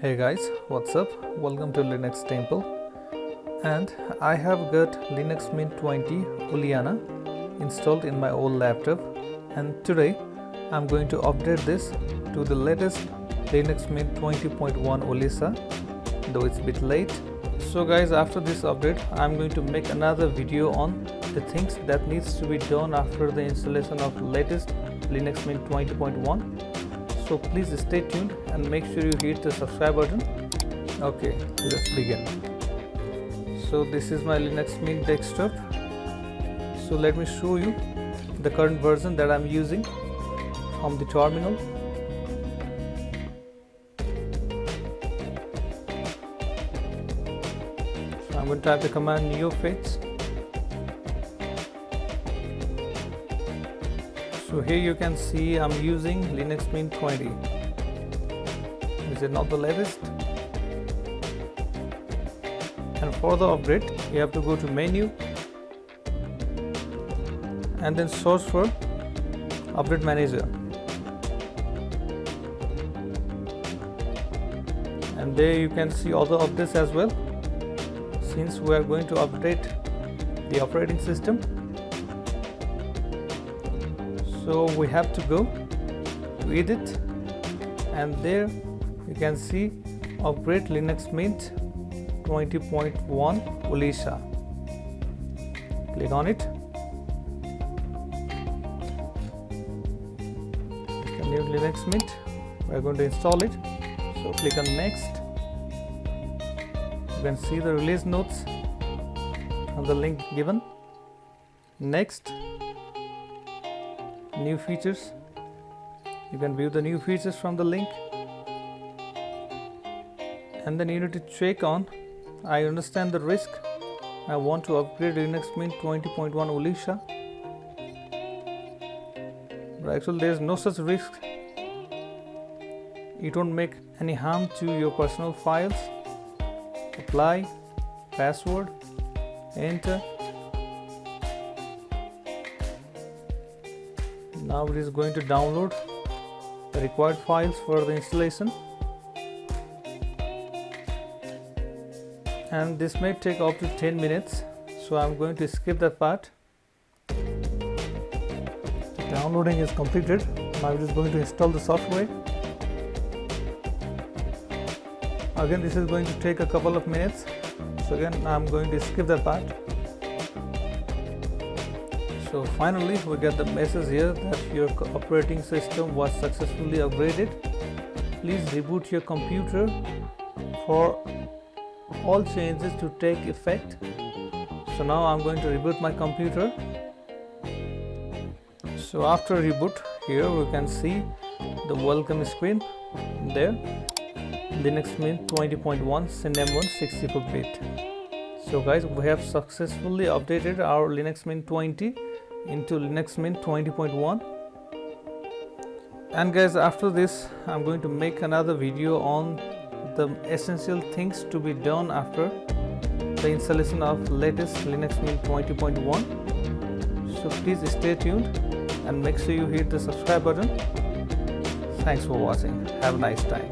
Hey guys, what's up? Welcome to Linux Temple, and I have got Linux Mint 20 Ulyana installed in my old laptop, and today I'm going to update this to the latest Linux Mint 20.1 Ulyssa, though it's a bit late. So guys, after this update I'm going to make another video on the things that needs to be done after the installation of latest Linux Mint 20.1. So please stay tuned and make sure you hit the subscribe button. Okay, let's begin. So this is my Linux Mint desktop. So let me show you the current version that I'm using from the terminal. So I'm going to type the command neofetch. So here you can see I'm using Linux Mint 20. Is it not the latest? And for the upgrade, you have to go to menu and then search for update manager. And there you can see all the updates as well. Since we are going to update the operating system, so we have to go to edit, and there you can see upgrade Linux Mint 20.1 Ulyssa. Click on it. It's a new Linux Mint. We are going to install it. So click on next. You can see the release notes on the link given. Next, new features. You can view the new features from the link, and then you need to check on I understand the risk. I want to upgrade Linux Mint 20.1 Ulyssa, but actually there is no such risk. It won't make any harm to your personal files. Apply, password, enter. Now it is going to download the required files for the installation, and this may take up to 10 minutes, so I'm going to skip that part. The downloading is completed. Now it is going to install the software. Again, this is going to take a couple of minutes, so again I'm going to skip that part. So finally we get the message here that your operating system was successfully upgraded. Please reboot your computer for all changes to take effect. So now I'm going to reboot my computer. So after reboot, here we can see the welcome screen there. Linux Mint 20.1 Cinnamon 64-bit. So guys, we have successfully updated our Linux Mint 20 into Linux Mint 20.1. And guys, after this I'm going to make another video on the essential things to be done after the installation of latest Linux Mint 20.1. So please stay tuned and make sure you hit the subscribe button. Thanks for watching. Have a nice time.